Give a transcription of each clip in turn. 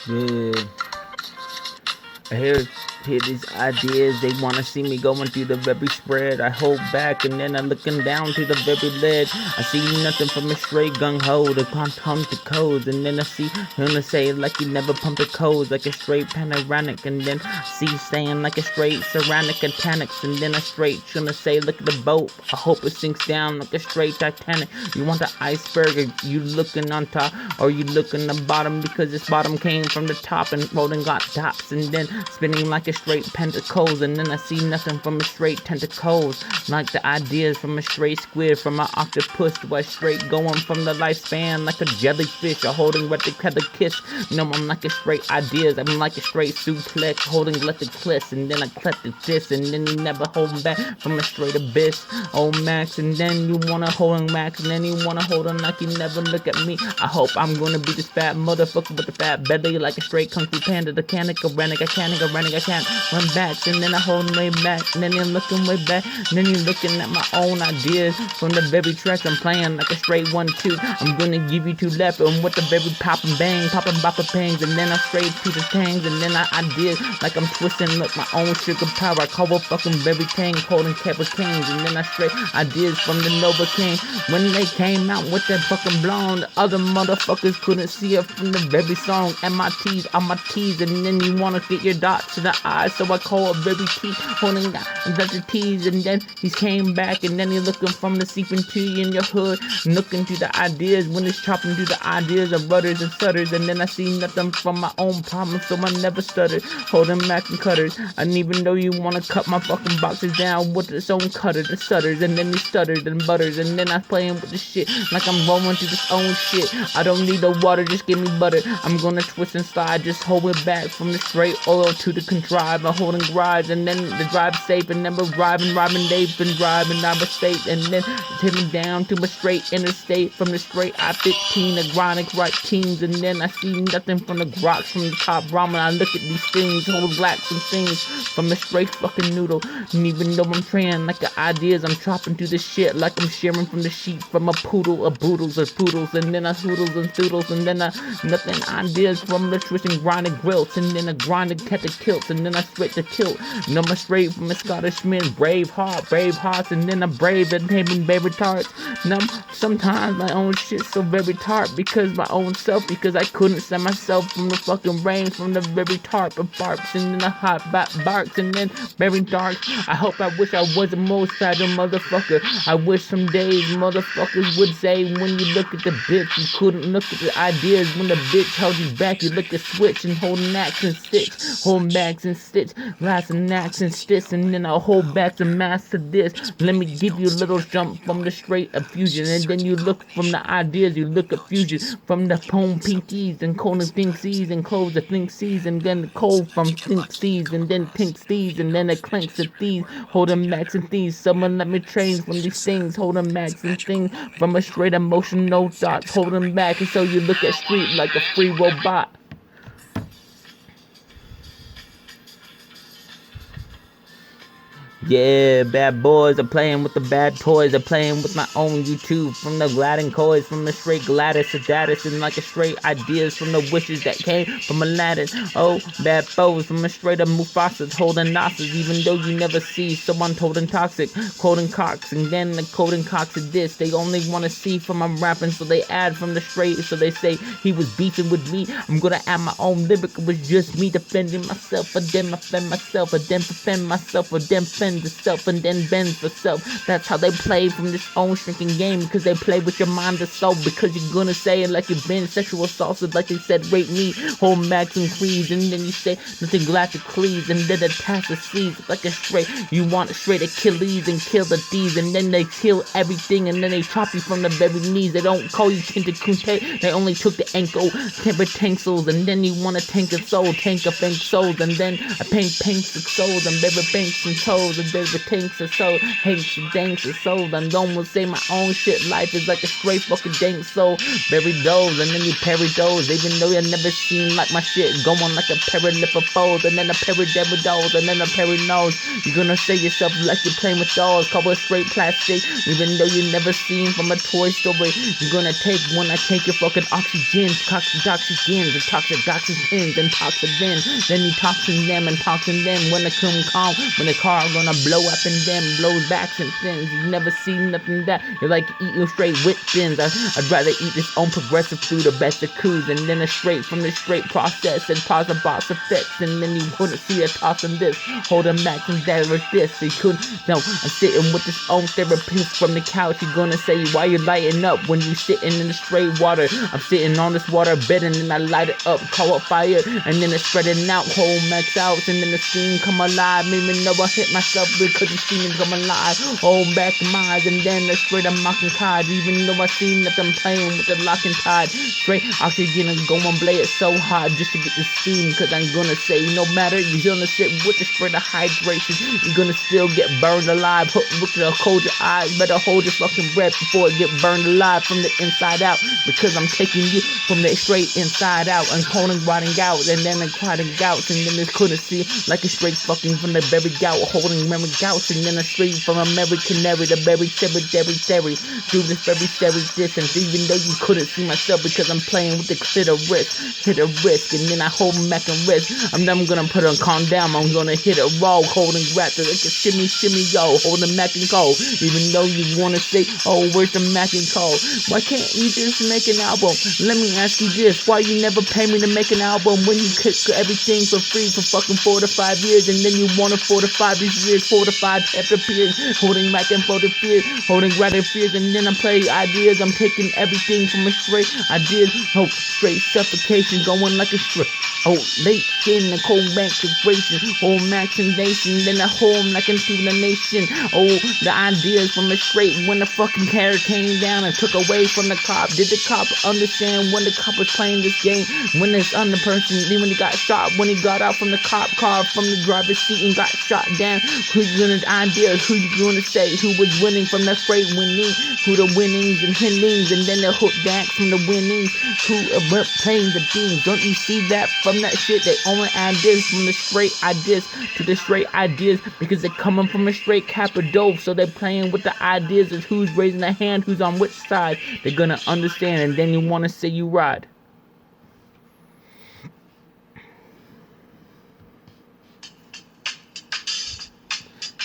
Yeah. I hear these ideas, they wanna see me going through the very spread. I hold back and then I'm looking down to the very lid. I see nothing from a straight gung ho to pump the codes, and then I see him say like you never pump the codes, like a straight panoramic, and then I see saying like a straight ceramic Titanics, and then I straight gonna say look at the boat. I hope it sinks down like a straight Titanic. You want the iceberg, or you looking on top, or you looking the bottom because this bottom came from the top and rolling got tops, and then spinning like a straight pentacles, and then I see nothing from a straight tentacles, like the ideas from a straight squid, from an octopus to a straight going from the lifespan like a jellyfish, or holding what they call a kiss. No, I'm like a straight ideas, I'm like a straight suplex, holding let the cliffs, and then I clip the this, and then you never hold back from a straight abyss. Oh Max, and then you wanna hold on Max, and then you wanna hold on like you never look at me. I hope I'm gonna be this fat motherfucker with the fat belly, like a straight kung fu panda, the canic, a running, I can't run back, and then I hold way back, and then you're looking way back, and then you're looking at my own ideas from the very tracks I'm playing like a straight 1-2. I'm gonna give you two left, and with the very pop and bang, popping bopper pangs, and then I straight to the tangs, and then I did like I'm twisting like my own sugar power. I call a fucking very tang, holding Kevin Kings, and then I straight ideas from the Nova King. When they came out with that fucking blonde, other motherfuckers couldn't see it from the very song. And my T's on my T's, and then you wanna get your dots to the eyes, so I call a very T, holding down the T's, and then he came back, and then he looking from the seeping tree in your hood, looking to the ideas when it's chopping through the ideas of rudders and stutters, and then I see nothing from my own problems, so I never stuttered, holding Mac and cutters. I didn't even know you wanna cut my fucking boxes down with its own cutter, the stutters, and then he stuttered and butters, and then I playing with the shit like I'm rolling through this own shit. I don't need the water, just give me butter. I'm gonna twist and slide, just hold it back from the straight oil to the contrive. I'm holding garage, and then the drive safe, and then we're driving, they've been driving out of state, and then taking down to my straight interstate from the straight I-15, the chronic right teams, and then I see nothing from the rocks from the top ramen. I look at these things, hold blacks and things from the straight fucking noodle, and even though I'm training like the ideas, I'm chopping through the shit like I'm sharing from the sheep from a poodle, of boodles or poodles, and then I hoodles and doodles, and then I nothing ideas from the twisting grinded grills, and then I grinded cat the kilts, and then I straight the tilt. No, I'm straight from a Scottish man, brave hearts, and then I'm brave and having baby tarts. Now, sometimes my own shit's so very tart because my own self, because I couldn't set myself from the fucking rain, from the very tarp of barks, and then the hot barks, and then very dark. I hope I wish I was a most fragile motherfucker. I wish some days motherfuckers would say when you look at the bitch, you couldn't look at the ideas. When the bitch held you back, you look at switch and hold axe and stitch, hold backs and stitch, last and axe and stitch, and then I'll hold back to master this. Let me give you a little jump from the straight of fusion, and then you look from the ideas, you look at fusion from the poem pinkies and cold and think sees and close the think sees, and then the cold from think sees, and then think sees, and then it clanks at these, holding max and these. Someone let me train from these things, holding max and things from a straight emotional thoughts, holding back, and so you look at street like a free robot. Yeah, bad boys are playing with the bad toys. I'm playing with my own YouTube from the Gladden coys, from the straight Gladys Adatis, and like a straight ideas from the wishes that came from Aladdin. Oh, bad foes from a straight up Mufasas, holding Nasas, even though you never see someone told and toxic, quoting Cox, and then the quoting Cox of this. They only want to see from I'm rapping, so they add from the straight, so they say he was beefing with me. I'm gonna add my own lyric, it was just me defending myself, and then defend myself, and then defend myself, and then defend the self, and then bend for self. That's how they play from this own shrinking game, because they play with your mind and soul, because you're gonna say it like you've been sexual assaulted, like they said rape me, hold max and creeds, and then you say nothing galactic creeds, and then attack the seeds like a straight, you want a straight Achilles and kill the thieves, and then they kill everything, and then they chop you from the very knees. They don't call you Kinte Kunte, they only took the ankle, temper tankles, and then you wanna tank a soul, tank a bank souls, and then I paint the souls and baby banks and toes, a bit of a tanks or so, hates and danks or so. I don't will say my own shit. Life is like a straight fucking dank soul. Bury those and then you parry those. Even though you never seen like my shit going like a paralip of foes, and then a parry devil dolls, and then a parry nose. You're gonna say yourself like you're playing with dolls, cover straight plastic. Even though you never seen from a toy story, you're gonna take when I take your fucking oxygen, toxic oxygen, the toxic oxygen, then toxic then you toxin them and toxin them. When the come calm, when the car gonna blow up and them blows back and things. You never seen nothing that you're like eating straight with thins. I'd rather eat this on progressive through the best of coups, and then a straight from the straight process and toss a box of effects, and then you wouldn't see a tossing this, holding back and that with this. So you couldn't. No, I'm sitting with this own therapist from the couch. You're gonna say why you lighting up when you sitting in the straight water. I'm sitting on this water bed and then I light it up, call it fire, and then it's spreading out, whole max out, and then the steam come alive. Even though I hit myself because the steam come alive, hold back my eyes, and then the straight I'm mocking tide. Even though I seen that I'm playing with the lock and tide, straight oxygen and go and play it so hard just to get the steam. Cause I'm gonna say no matter you're gonna sit with the spread of hydration, you're gonna still get burned alive. Look to hold your eyes, better hold your fucking breath before it get burned alive from the inside out. Because I'm taking you from the straight inside out and holding rotting out, and then I'm crying gouts, and then it's couldn't see like a straight fucking from the berry gout, holding memory gouts, and then a straight from American canary, the berry terry, do this very scary distance. Even though you couldn't see myself because I'm playing with the hit a risk, and then I hold back and wrist. I'm never gonna put on calm down, I'm gonna hit a roll, holding rap like a shimmy yo, holding Mac and Cole. Even though you wanna say, oh, where's the Mac and Cole? Why can't you just make an album? Let me ask you this, why you never pay me to make an album when you cook everything for free for fucking 4 to 5 years, and then you wanna 4 to 5 these years, 4 to 5 after periods, holding back and for the fears, holding right and fears, and then I play ideas. I'm taking everything from a straight ideas, oh, straight suffocation, going like a straight. Oh, late in the cold bank vibration, whole maximization, then I hold like into the nation. Oh, the ideas from the straight when the fucking carrot came down and took away from the cop. Did the cop understand when the cop was playing this game? When this other person, when he got shot, when he got out from the cop car, from the driver's seat and got shot down. Who's gonna idea? Who you gonna say? Who was winning from the straight winning? Who the winnings and hindings, and then the hook back from the winnings? Who are playing the things? Don't you see that from that shit? They only ideas from the straight ideas to the straight ideas because they're coming from a straight cap of dope. So they're playing with the ideas of who's raising a hand, who's on which side. They're gonna understand, and then you wanna say you ride.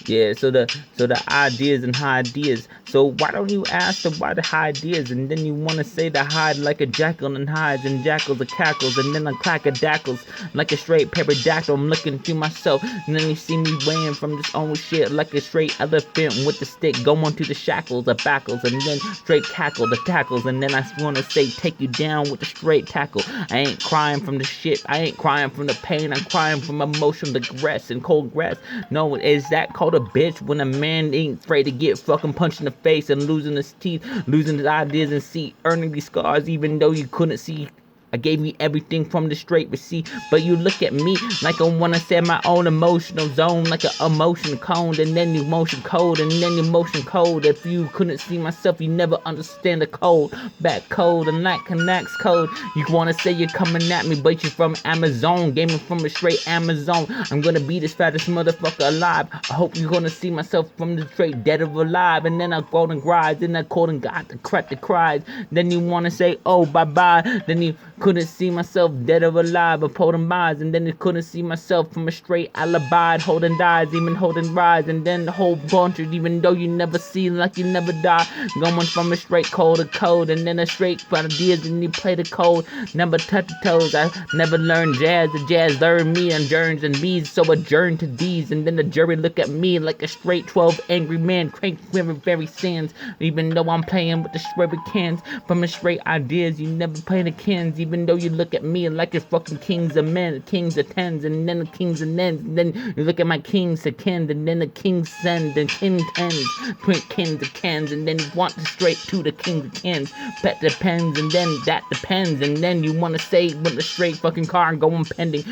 Yeah, so the ideas and high ideas. So why don't you ask about the high ideas, and then you want to say the hide like a jackal and hides, and jackals are cackles, and then a clack of dackles like a straight pterodactyl. I'm looking through myself, and then you see me weighing from this old shit like a straight elephant with the stick going to the shackles, the backles, and then straight cackle the tackles, and then I want to say take you down with the straight tackle. I ain't crying from the shit, I ain't crying from the pain, I'm crying from emotion, the grass and cold grass. No, is that called a bitch when a man ain't afraid to get fucking punched in the face and losing his teeth, losing his ideas, and see earning these scars even though you couldn't see? I gave you everything from the straight receipt, but you look at me like I wanna set my own emotional zone, like an emotion cone, and then emotion code, and then emotion code. If you couldn't see myself, you never understand the code. Back code and that connects code. You wanna say you're coming at me, but you're from Amazon, gaming from a straight Amazon. I'm gonna be this fattest motherfucker alive. I hope you're gonna see myself from the straight dead of alive, and then I golden cries, then I golden got the crack the cries. Then you wanna say, oh, bye bye. Then you couldn't see myself dead or alive, but holding buys, and then you couldn't see myself from a straight alibi, holding dies, even holding rise, and then the whole bunch of even though you never see like you never die, going from a straight cold to code, and then a straight ideas, and you play the code, never touch the toes. I never learned jazz, the jazz learned me, and germs and bees, so adjourn to these, and then the jury look at me like a straight 12 angry man, crank very sands, even though I'm playing with the straight cans, from a straight ideas, you never play the cans, even though you look at me like you're fucking kings of men, kings of tens, and then the kings of nens, and then you look at my kings to kin, and then the kings send, and king tens, print kin to kens, and then you want to straight to the king of kins, pet depends, and then that depends, and then you want to say with a straight fucking car going pending,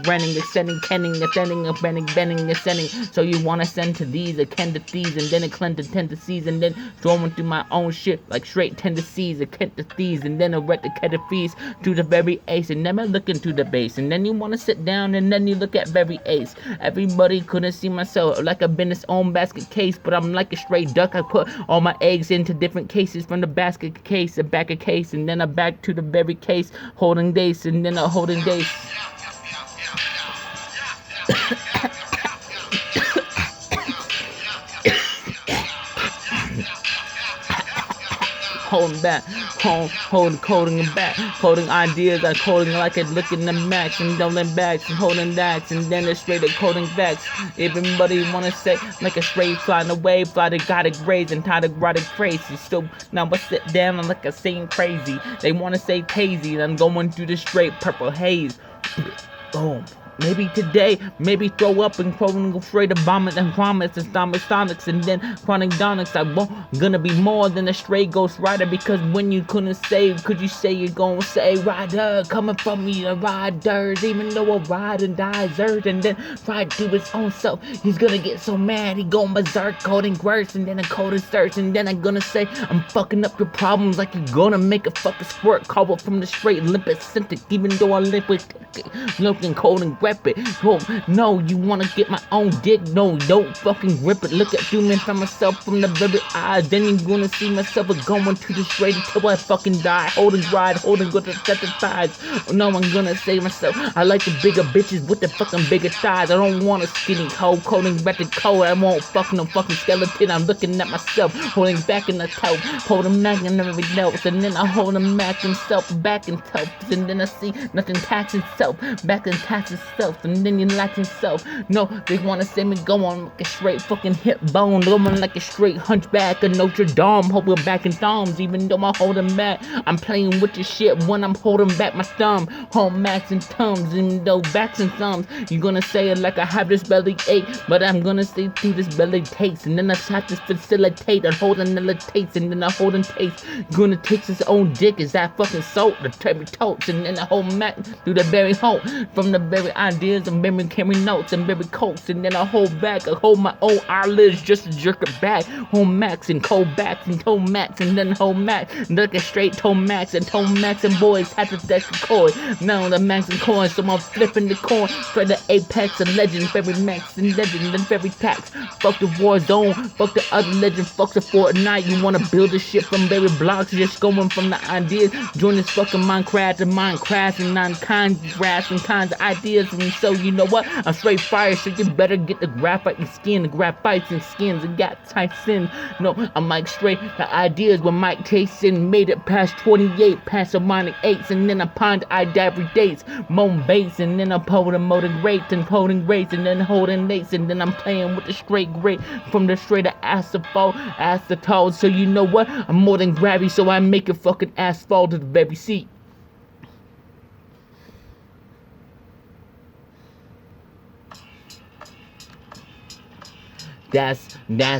granting, extending, kenning, ascending, bending, ascending, so you want to send to these, a ken to these, and then a cleanse to tendencies, and then throwing through my own shit like straight tendencies, a ken to these, and then a ret to ket to fees to the very ace, and never looking to the base, and then you want to sit down, and then you look at very ace. Everybody couldn't see myself like I've been its own basket case, but I'm like a straight duck. I put all my eggs into different cases, from the basket case, a back a case, and then a back to the very case, holding dace, and then a holding dace. Holding back, holding, coding and back, holding ideas, I'm coding like it, looking the max, and doubling backs, and holding backs, and then it's straight at coding backs. Everybody wanna say, like a straight flying away, fly to got it grazed, and tired of rotted crazy. So now I sit down, I'm like a saying crazy. They wanna say tazy, and I'm going through the straight purple haze. Boom. Maybe today, maybe throw up and go straight to vomit and promise and stomach, and then chronic donics. I won't gonna be more than a stray ghost rider, because when you couldn't save, could you say you're gonna say rider coming from me, the riders, even though a rider dies and then ride to his own self. He's gonna get so mad, he going berserk, coding worse, and then a coding search, and then I'm gonna say I'm fucking up your problems like you're gonna make a fucking squirt, cobble from the straight limpid synthetic, even though I live with looking cold and rep it. Oh, no, you wanna get my own dick? No, don't fucking rip it. Look at you, man, from myself from the very eyes. Then you're gonna see myself going to the straight until I fucking die. Holding ride, holding good to set the thighs. No, I'm gonna say myself, I like the bigger bitches with the fucking bigger thighs. I don't want a skinny hoe, coding back the code. I won't fuck no fucking skeleton. I'm looking at myself, holding back in the toe, holding back in everything else, and then I hold him back himself, back in tough, and then I see nothing tax itself, back in tax itself, and then you lack yourself. No, they wanna see me go on like a straight fucking hip bone, going like a straight hunchback of Notre Dame, holding back in thumbs, even though I'm holding back. I'm playing with your shit when I'm holding back my thumb, home max and thumbs, even though backs and thumbs. You're gonna say it like I have this belly ache, but I'm gonna say through this belly takes, and then I shot this facilitate, and holding the taste, and then I hold and taste. Gonna take his own dick, is that fucking salt, the terry totes, and then I hold max through the very hole, from the very ideas and very carry notes and very coats, and then I hold back, I hold my own eyelids just to jerk it back. Home max and cold backs and toe max, and then hold max, look at straight toe max and boys have to deck the coin. Now the max and coin, so I'm flipping the coin for the apex and legend, very max and legend and very tax. Fuck the war zone, fuck the other legend, fuck the Fortnite. You wanna build this shit from very blocks, just going from the ideas. Join this fucking Minecraft and non-kind grass and kinds of ideas. And so you know what? I'm straight fire, so you better get the graphite and skin, the graphites and skins and got types in. No, I'm like straight the ideas when Mike Tyson made it past 28, past a minor 8s, and then I pond I every days, moan bass, and then I'm holding molding rates and holding rates, and then holding lace, and then I'm playing with the straight grade from the straight asphalt, acetol. So you know what? I'm more than gravity, so I make a fucking asphalt to the very seat. That's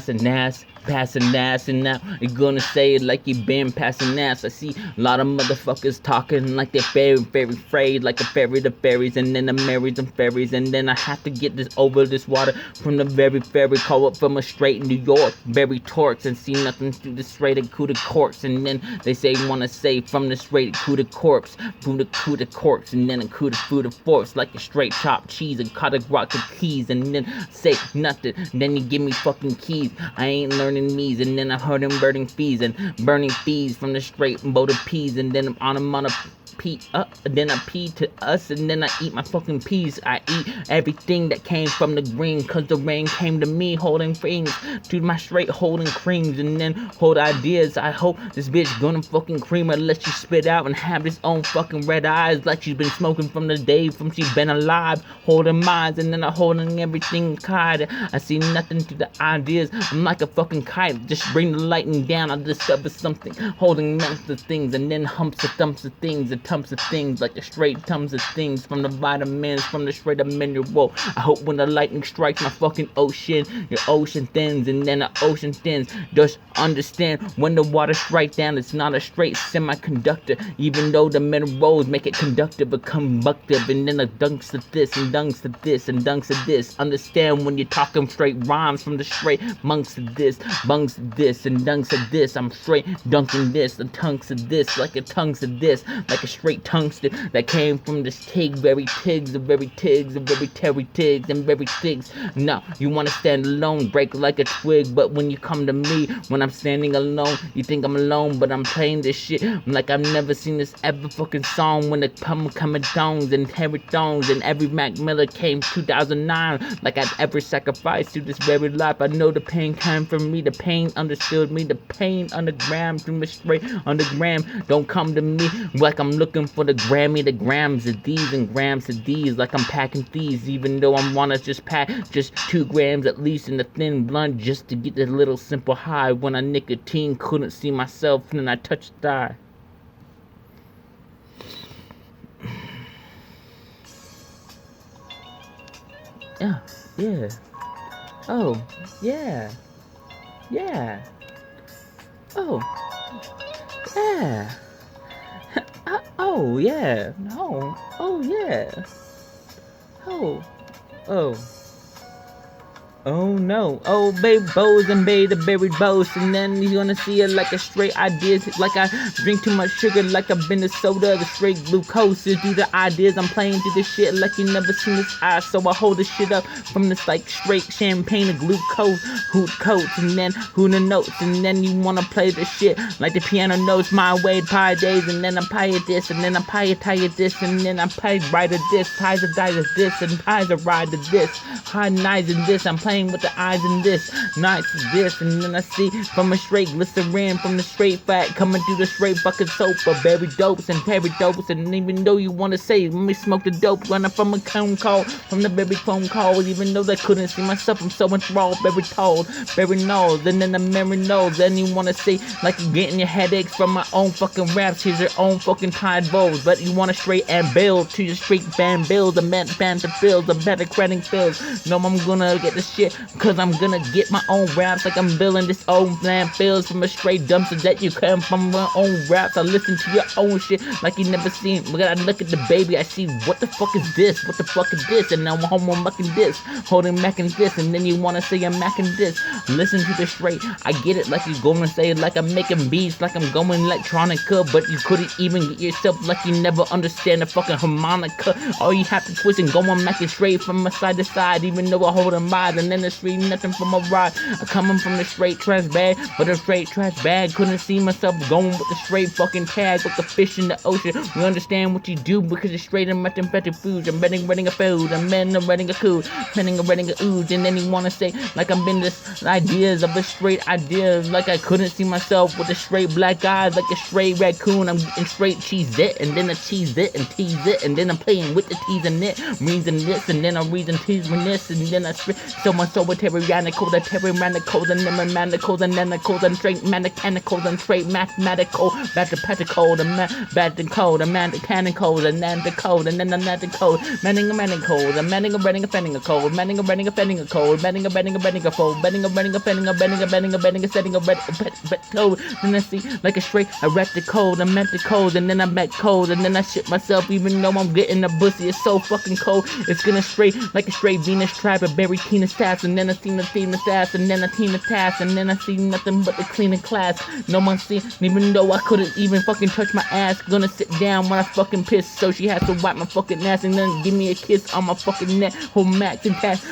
an ass, passing ass, and now you're gonna say it like you been passing ass. I see a lot of motherfuckers talking like they're very afraid, like a ferry to fairies, and then the marries and fairies, and then I have to get this over this water from the very ferry, call up from a straight New York, very torques, and see nothing through the straight of coup de corpse, and then they say wanna say from the straight coup de corpse, from the coup de corpse, and then a coup de food of force, like a straight chopped cheese and cut a rock of keys, and then say nothing, then you give me fucking keys. I ain't learning me's, and then I heard him burning fees from the straight boat of peas, and then I'm on a pee up, then I pee to us, and then I eat my fucking peas. I eat everything that came from the green, cause the rain came to me holding things to my straight holding creams, and then hold ideas. I hope this bitch gonna fucking cream her, let you spit out and have this own fucking red eyes like she's been smoking from the day from she been alive, holding minds, and then I holding everything kite. I see nothing to the ideas, I'm like a fucking kite, just bring the lightning down, I discover something, holding months of things, and then humps of thumps of things, tons of things, like a straight tons of things, from the vitamins, from the straight of mineral. I hope when the lightning strikes my fucking ocean, your ocean thins, and then the ocean thins. Just understand, when the water strikes down, it's not a straight semiconductor, even though the minerals make it conductive but combuctive, and then it dunks to this, and dunks to this, and dunks to this. Understand when you're talking straight rhymes from the straight monks to this, bunks to this, and dunks to this. I'm straight dunking this, the tongues to this, like a tongues to this, like a straight tungsten that came from this tig, very tigs, the very tigs, the very terry tigs, and very tigs. No, you wanna stand alone, break like a twig, but when you come to me, when I'm standing alone, you think I'm alone, but I'm playing this shit like I've never seen this ever fucking song. When the coming tones and Terry Tones and every Mac Miller came 2009, like I'd ever sacrificed to this very life. I know the pain came from me, the pain understood me, the pain underground from the straight underground. Don't come to me like I'm looking for the Grammy, the grams of these and grams of these, like I'm packing these, even though I wanna just pack just 2 grams at least in the thin blunt, just to get this little simple high. When I nicotine couldn't see myself, and then I touched thigh. Yeah, yeah. Oh, yeah. Yeah. Oh, yeah. Oh, yeah. No. Oh, yeah. Oh. Oh. Oh no, oh baby bows and baby the berry bows, and then you're gonna see it like a straight ideas, like I drink too much sugar, like I've been to soda, the straight glucose is due to ideas. I'm playing through this shit like you never seen this eye, so I hold this shit up from this like straight champagne and glucose, hoot coats, and then who the notes, and then you wanna play this shit like the piano notes my way, pie days, and then I pie this, and then I pie this, and then I pie right of this, pies of dice of this, and pies of ride of this, high nights in this, I'm playing with the eyes in this, nights is this, and then I see from a straight glycerin, from the straight fat, coming through the straight bucket soap of berry dopes and perry dopes, and even though you wanna say, let me smoke the dope, running from a phone call, from the very phone call, even though they couldn't see myself, I'm so enthralled, very told, very nose, and then the memory knows, then you wanna say, like you're getting your headaches from my own fucking raps, here's your own fucking Tide Bowls, but you wanna straight and build to your straight band bills, the band to fills, the better credit fills, no, I'm gonna get this shit, cause I'm gonna get my own raps like I'm building this own landfills from a straight dumpster that you come from my own raps. I listen to your own shit like you never seen. But I look at the baby, I see what the fuck is this? What the fuck is this? And now I'm home on mucking this, holding macking this, and then you wanna say I'm macking this. Listen to the straight, I get it like you gonna say like I'm making beats, like I'm going electronica, but you couldn't even get yourself like you never understand the fucking harmonica. All you have to twist and go on macking straight from my side to side, even though I hold them wide, and then the street nothing from a ride. I'm coming from the straight trash bag, but the straight trash bag couldn't see myself going with the straight fucking tag with the fish in the ocean. We understand what you do because it's straight and methamphetamine foods. I'm reading a food, I'm reading a cool, reading a ooze, and then you wanna say like I'm been this ideas of a straight ideas, like I couldn't see myself with the straight black eyes, like a straight raccoon. I'm getting straight cheese it, and then I cheese it and tease it, and then I'm playing with the tease and it, reason this, and then I'm reason tease when this, and then I so much so with tyrannical, the tyrannical, the nemanical, the nanical, the straight mechanical, the straight mathematical, mathematical, the mathematical, the mechanical, the nantical, the nanatical, manning a manical, the manning a running a fending a cold, manning a running a fending a cold, manning a fold, benning a running a fending a bending a setting a red code. Then I see like a straight erected cold, a mental cold, and then I met cold, and then I shit myself even though I'm getting the pussy. It's so fucking cold. It's gonna straight like a straight Venus trap, a berry Tina stats, and then I seen the Tina stats, and then I Tina task, and then I see nothing but the cleaning class. No one see, even though I couldn't even fucking touch my ass. Gonna sit down when I fucking piss, so she has to wipe my fucking ass and then give me a kiss on my fucking neck. Whole Mac and test,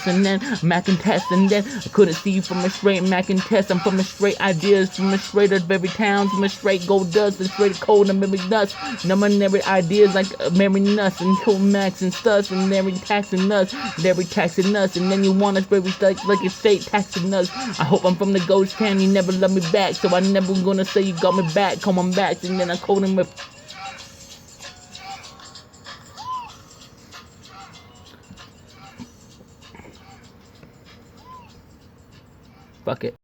and then Mac and test, and then I couldn't see you from a straight Mac and test. I'm from a straight ideas, from a straight of every town, from a straight gold dust, and straight cold and Mary nuts. Numbering ideas like Mary nuts and cold Max and stuff, and Mary taxing nuts, Mary taxing nuts, and then you want us very like it's state taxing us. I hope I'm from the ghost town, you never love me back, so I never gonna say you got me back. Come on back, and then I called him with. Fuck it.